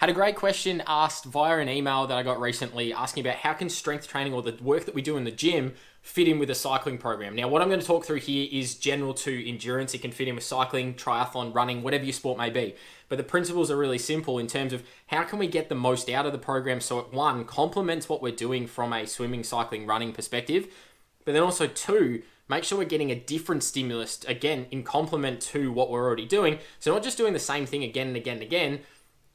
Had a great question asked via an email that I got recently asking about how can strength training or the work that we do in the gym fit in with a cycling program. Now, what I'm going to talk through here is general to endurance. It can fit in with cycling, triathlon, running, whatever your sport may be. But the principles are really simple in terms of how can we get the most out of the program so it, one, complements what we're doing from a swimming, cycling, running perspective, but then also two, make sure we're getting a different stimulus, again, in complement to what we're already doing. So not just doing the same thing again and again and again,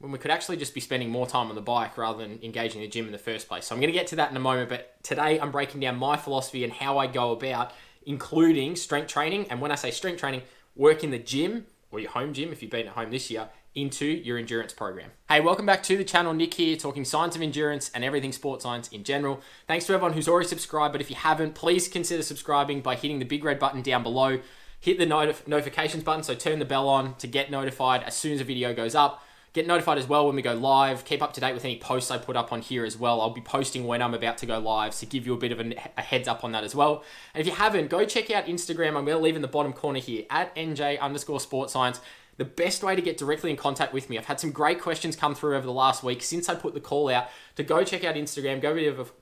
when we could actually just be spending more time on the bike rather than engaging in the gym in the first place. So I'm going to get to that in a moment, but today I'm breaking down my philosophy and how I go about including strength training. And when I say strength training, work in the gym or your home gym, if you've been at home this year, into your endurance program. Hey, welcome back to the channel. Nick here, talking science of endurance and everything sports science in general. Thanks to everyone who's already subscribed, but if you haven't, please consider subscribing by hitting the big red button down below. Hit the notifications button, so turn the bell on to get notified as soon as a video goes up. Get notified as well when we go live. Keep up to date with any posts I put up on here as well. I'll be posting when I'm about to go live, so give you a bit of a heads up on that as well. And if you haven't, go check out Instagram. I'm going to leave in the bottom corner here, at @NJ_sportscience. The best way to get directly in contact with me. I've had some great questions come through over the last week since I put the call out to go check out Instagram,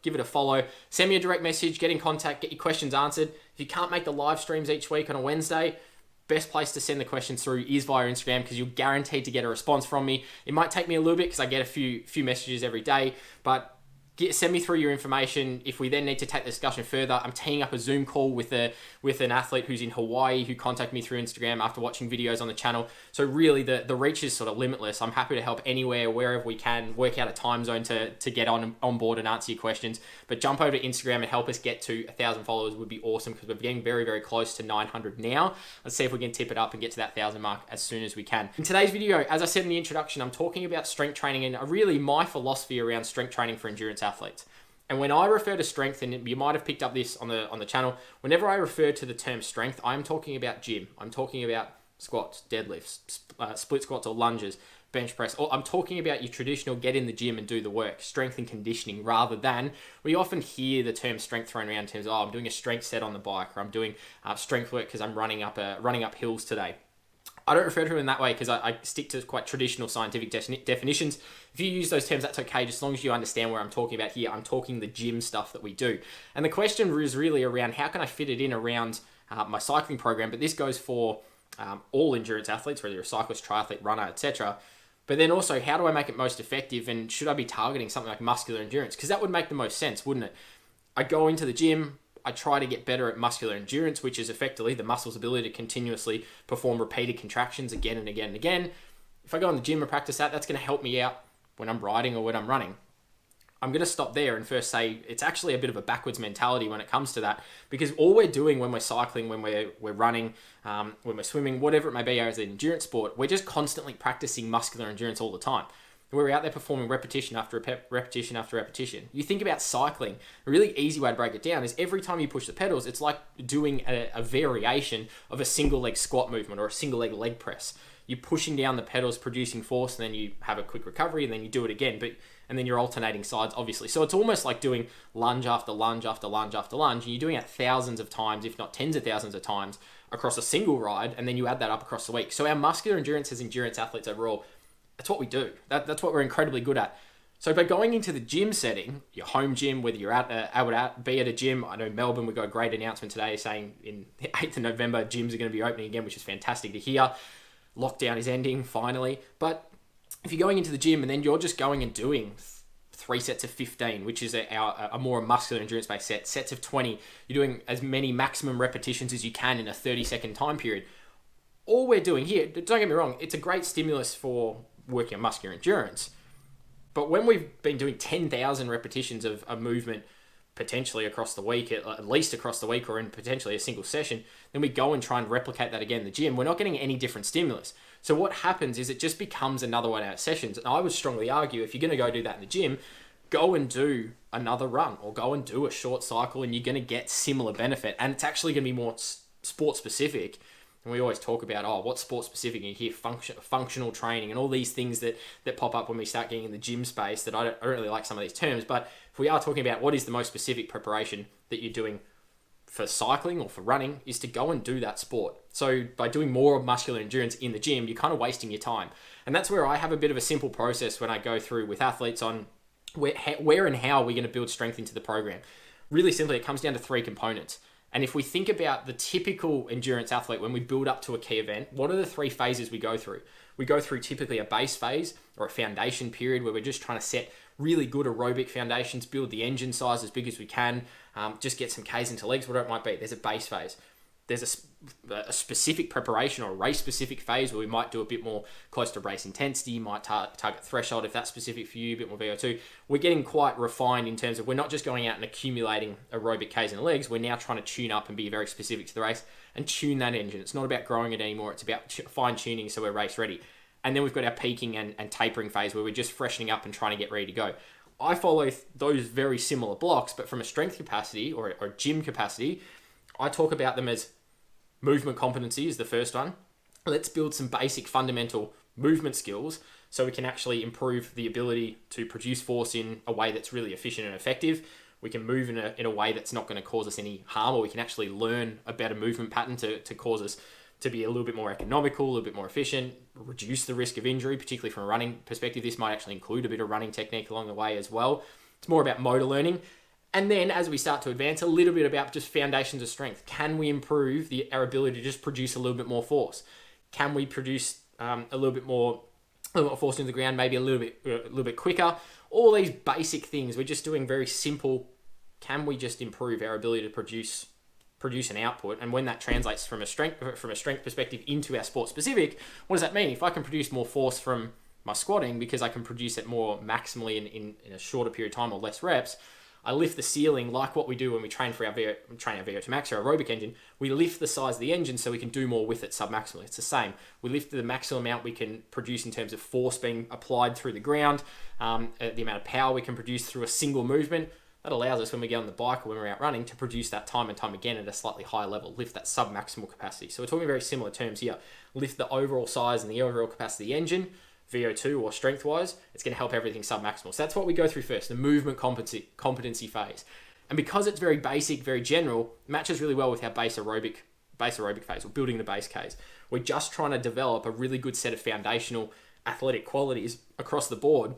give it a follow, send me a direct message, get in contact, get your questions answered. If you can't make the live streams each week on a Wednesday, best place to send the questions through is via Instagram because you're guaranteed to get a response from me. It might take me a little bit because I get a few messages every day, but send me through your information. If we then need to take the discussion further, I'm teeing up a Zoom call with an athlete who's in Hawaii who contacted me through Instagram after watching videos on the channel. So really the reach is sort of limitless. I'm happy to help anywhere, wherever we can, work out a time zone to get on board and answer your questions. But jump over to Instagram and help us get to 1,000 followers would be awesome because we're getting very, very close to 900 now. Let's see if we can tip it up and get to that 1,000 mark as soon as we can. In today's video, as I said in the introduction, I'm talking about strength training and really my philosophy around strength training for endurance athletes. And when I refer to strength, and you might have picked up this on the channel, whenever I refer to the term strength, I'm talking about gym. I'm talking about squats, deadlifts, split squats or lunges, bench press. Or I'm talking about your traditional get in the gym and do the work, strength and conditioning, rather than we often hear the term strength thrown around in terms of, I'm doing a strength set on the bike, or I'm doing strength work because I'm running up hills today. I don't refer to it in that way because I stick to quite traditional scientific definitions. If you use those terms, that's okay, just as long as you understand where I'm talking about here. I'm talking the gym stuff that we do. And the question is really around how can I fit it in around my cycling program, but this goes for all endurance athletes, whether you're a cyclist, triathlete, runner, etc. But then also, how do I make it most effective, and should I be targeting something like muscular endurance? Because that would make the most sense, wouldn't it? I go into the gym, I try to get better at muscular endurance, which is effectively the muscle's ability to continuously perform repeated contractions again and again and again. If I go in the gym and practice that, that's going to help me out when I'm riding or when I'm running. I'm going to stop there and first say it's actually a bit of a backwards mentality when it comes to that, because all we're doing when we're cycling, when we're running, when we're swimming, whatever it may be as an endurance sport, we're just constantly practicing muscular endurance all the time. We're out there performing repetition after repetition after repetition. You think about cycling, a really easy way to break it down is every time you push the pedals, it's like doing a variation of a single leg squat movement or a single leg press. You're pushing down the pedals, producing force, and then you have a quick recovery, and then you do it again. And then you're alternating sides, obviously. So it's almost like doing lunge after lunge after lunge after lunge, and you're doing it thousands of times, if not tens of thousands of times, across a single ride, and then you add that up across the week. So our muscular endurance as endurance athletes overall, that's what we do. That's what we're incredibly good at. So by going into the gym setting, your home gym, whether you're be at a gym, I know Melbourne, we got a great announcement today saying in 8th of November, gyms are going to be opening again, which is fantastic to hear. Lockdown is ending, finally. But if you're going into the gym and then you're just going and doing 3 sets of 15, which is a more muscular endurance-based sets of 20, you're doing as many maximum repetitions as you can in a 30-second time period. All we're doing here, don't get me wrong, it's a great stimulus for working on muscular endurance. But when we've been doing 10,000 repetitions of a movement potentially across the week, at least across the week or in potentially a single session, then we go and try and replicate that again in the gym. We're not getting any different stimulus. So what happens is it just becomes another 1 hour sessions. And I would strongly argue if you're going to go do that in the gym, go and do another run or go and do a short cycle and you're going to get similar benefit. And it's actually going to be more sport specific. And we always talk about, what's sport specific? And you hear functional training and all these things that pop up when we start getting in the gym space that I don't really like some of these terms. But if we are talking about what is the most specific preparation that you're doing for cycling or for running is to go and do that sport. So by doing more muscular endurance in the gym, you're kind of wasting your time. And that's where I have a bit of a simple process when I go through with athletes on where and how we're going to build strength into the program. Really simply, it comes down to 3 components. And if we think about the typical endurance athlete, when we build up to a key event, what are the 3 phases we go through? We go through typically a base phase or a foundation period where we're just trying to set really good aerobic foundations, build the engine size as big as we can, just get some Ks into legs, whatever it might be. There's a base phase. There's a specific preparation or a race-specific phase where we might do a bit more close to race intensity, might target threshold if that's specific for you, a bit more VO2. We're getting quite refined in terms of we're not just going out and accumulating aerobic Ks in the legs, we're now trying to tune up and be very specific to the race and tune that engine. It's not about growing it anymore, it's about fine-tuning so we're race ready. And then we've got our peaking and tapering phase where we're just freshening up and trying to get ready to go. I follow those very similar blocks, but from a strength capacity or gym capacity, I talk about them as movement competency is the first one. Let's build some basic fundamental movement skills so we can actually improve the ability to produce force in a way that's really efficient and effective. We can move in a way that's not going to cause us any harm, or we can actually learn a better movement pattern to cause us to be a little bit more economical, a little bit more efficient, reduce the risk of injury, particularly from a running perspective. This might actually include a bit of running technique along the way as well. It's more about motor learning. And then as we start to advance, a little bit about just foundations of strength. Can we improve our ability to just produce a little bit more force? Can we produce a little bit more force into the ground, maybe a little bit quicker? All these basic things, we're just doing very simple. Can we just improve our ability to produce an output? And when that translates from a strength perspective into our sport specific, what does that mean? If I can produce more force from my squatting because I can produce it more maximally in a shorter period of time or less reps, I lift the ceiling like what we do when we train for our VO2 max or aerobic engine. We lift the size of the engine so we can do more with it submaximally. It's the same. We lift the maximum amount we can produce in terms of force being applied through the ground, the amount of power we can produce through a single movement. That allows us when we get on the bike or when we're out running to produce that time and time again at a slightly higher level, lift that submaximal capacity. So we're talking very similar terms here. Lift the overall size and the overall capacity of the engine, VO2 or strength-wise, it's going to help everything submaximal. So that's what we go through first, the movement competency phase. And because it's very basic, very general, it matches really well with our base aerobic phase, or building the base case. We're just trying to develop a really good set of foundational athletic qualities across the board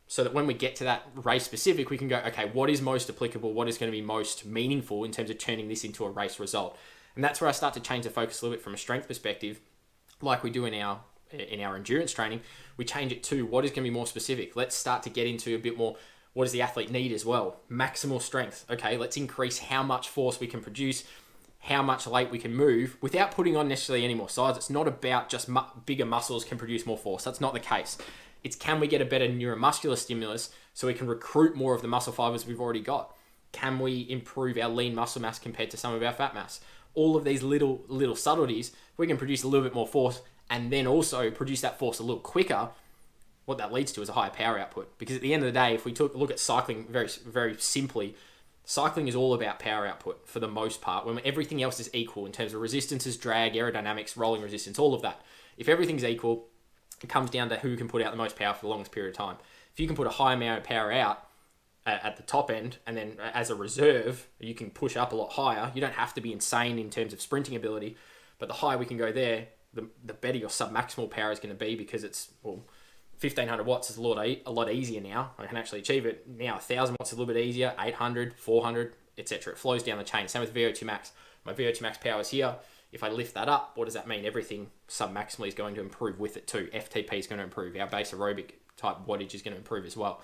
so that when we get to that race specific, we can go, okay, what is most applicable? What is going to be most meaningful in terms of turning this into a race result? And that's where I start to change the focus a little bit from a strength perspective, like we do in our endurance training. We change it to what is going to be more specific. Let's start to get into a bit more, what does the athlete need as well? Maximal strength. Okay, let's increase how much force we can produce, how much weight we can move without putting on necessarily any more size. It's not about just bigger muscles can produce more force. That's not the case. It's can we get a better neuromuscular stimulus so we can recruit more of the muscle fibers we've already got? Can we improve our lean muscle mass compared to some of our fat mass? All of these little subtleties, we can produce a little bit more force and then also produce that force a little quicker. What that leads to is a higher power output. Because at the end of the day, if we look at cycling very, very simply, cycling is all about power output for the most part, when everything else is equal in terms of resistances, drag, aerodynamics, rolling resistance, all of that. If everything's equal, it comes down to who can put out the most power for the longest period of time. If you can put a high amount of power out at the top end, and then as a reserve, you can push up a lot higher. You don't have to be insane in terms of sprinting ability, but the higher we can go there, the better your submaximal power is going to be, because it's, 1500 watts is a lot easier now. I can actually achieve it now. 1000 watts is a little bit easier, 800, 400, etc. It flows down the chain. Same with VO2 max. My VO2 max power is here. If I lift that up, what does that mean? Everything submaximally is going to improve with it too. FTP is going to improve. Our base aerobic type wattage is going to improve as well.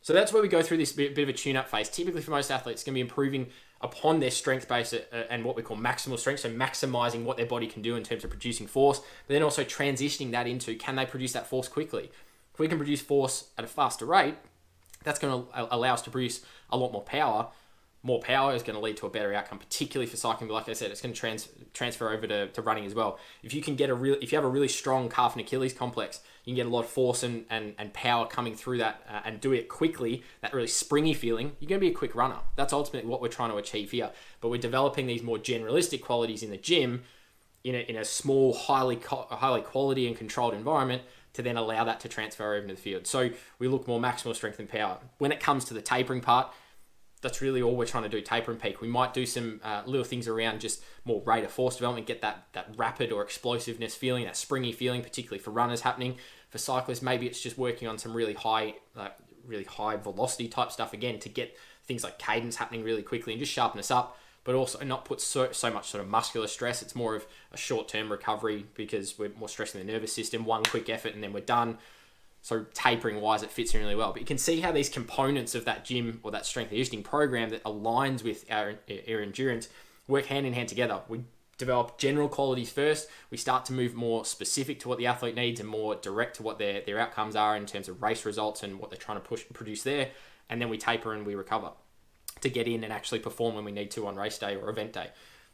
So that's where we go through this bit of a tune-up phase. Typically for most athletes, it's going to be improving upon their strength base and what we call maximal strength, so maximizing what their body can do in terms of producing force, but then also transitioning that into, can they produce that force quickly? If we can produce force at a faster rate, that's going to allow us to produce a lot more power. More power is going to lead to a better outcome, particularly for cycling. But like I said, it's going to transfer over to running as well. If you have a really strong calf and Achilles complex, you can get a lot of force and power coming through that and do it quickly. That really springy feeling, you're going to be a quick runner. That's ultimately what we're trying to achieve here. But we're developing these more generalistic qualities in the gym in a small, highly quality and controlled environment to then allow that to transfer over into the field. So we look more maximal strength and power. When it comes to the tapering part, that's really all we're trying to do, taper and peak. We might do some little things around just more rate of force development, get that rapid or explosiveness feeling, that springy feeling, particularly for runners happening. For cyclists, maybe it's just working on some really high velocity type stuff again to get things like cadence happening really quickly and just sharpen us up, but also not put so much sort of muscular stress. It's more of a short-term recovery because we're more stressing the nervous system, one quick effort and then we're done. So tapering wise, it fits in really well. But you can see how these components of that gym or that strength and conditioning program that aligns with our endurance work hand in hand together. We develop general qualities first. We start to move more specific to what the athlete needs and more direct to what their outcomes are in terms of race results and what they're trying to produce there. And then we taper and we recover to get in and actually perform when we need to on race day or event day.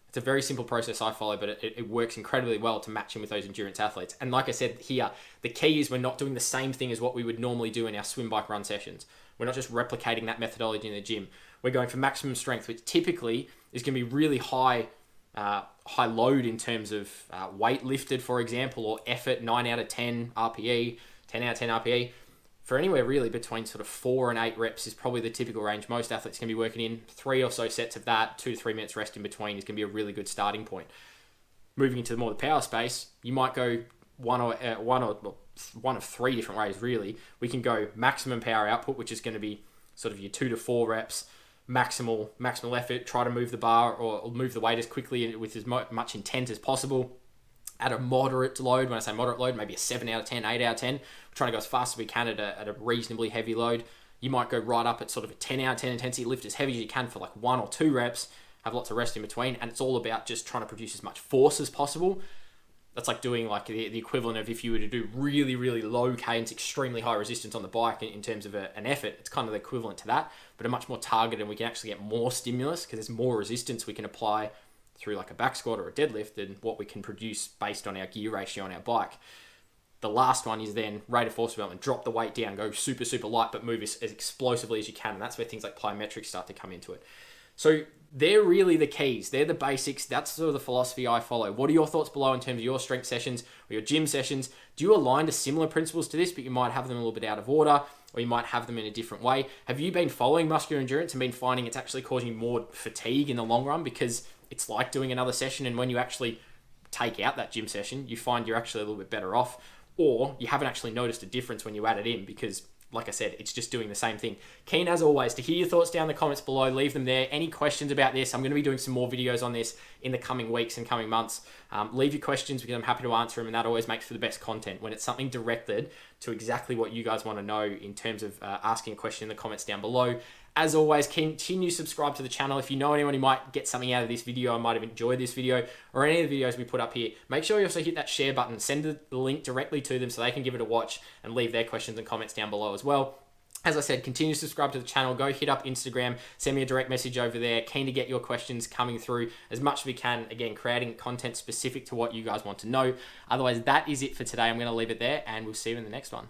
It's a very simple process I follow, but it works incredibly well to match in with those endurance athletes. And like I said here, the key is we're not doing the same thing as what we would normally do in our swim, bike, run sessions. We're not just replicating that methodology in the gym. We're going for maximum strength, which typically is going to be really high load in terms of weight lifted, for example, or effort, 9 out of 10 RPE, 10 out of 10 RPE. For anywhere really between sort of 4 and 8 reps is probably the typical range most athletes can be working in. 3 or so sets of that, 2 to 3 minutes rest in between is going to be a really good starting point. Moving into more the power space, you might go one of 3 different ways really. We can go maximum power output, which is going to be sort of your 2 to 4 reps, maximal effort, try to move the bar or move the weight as quickly with as much intent as possible. At a moderate load, when I say moderate load, maybe a 7 out of 10, 8 out of 10. We're trying to go as fast as we can at a reasonably heavy load. You might go right up at sort of a 10 out of 10 intensity, lift as heavy as you can for like 1 or 2 reps, have lots of rest in between, and it's all about just trying to produce as much force as possible. That's like doing like the equivalent of if you were to do really, really low cadence, extremely high resistance on the bike in terms of an effort. It's kind of the equivalent to that, but a much more targeted, and we can actually get more stimulus because there's more resistance we can apply through like a back squat or a deadlift than what we can produce based on our gear ratio on our bike. The last one is then rate of force development. Drop the weight down, go super, super light, but move as explosively as you can. And that's where things like plyometrics start to come into it. So they're really the keys. They're the basics. That's sort of the philosophy I follow. What are your thoughts below in terms of your strength sessions or your gym sessions? Do you align to similar principles to this, but you might have them a little bit out of order, or you might have them in a different way? Have you been following muscular endurance and been finding it's actually causing you more fatigue in the long run because it's like doing another session, and when you actually take out that gym session, you find you're actually a little bit better off, or you haven't actually noticed a difference when you add it in because, like I said, it's just doing the same thing. Keen, as always, to hear your thoughts down in the comments below. Leave them there. Any questions about this? I'm going to be doing some more videos on this in the coming weeks and coming months. Leave your questions because I'm happy to answer them, and that always makes for the best content when it's something directed to exactly what you guys want to know in terms of asking a question in the comments down below. As always, continue to subscribe to the channel. If you know anyone who might get something out of this video, or might have enjoyed this video, or any of the videos we put up here, make sure you also hit that share button. Send the link directly to them so they can give it a watch and leave their questions and comments down below as well. As I said, continue to subscribe to the channel. Go hit up Instagram. Send me a direct message over there. Keen to get your questions coming through as much as we can. Again, creating content specific to what you guys want to know. Otherwise, that is it for today. I'm going to leave it there, and we'll see you in the next one.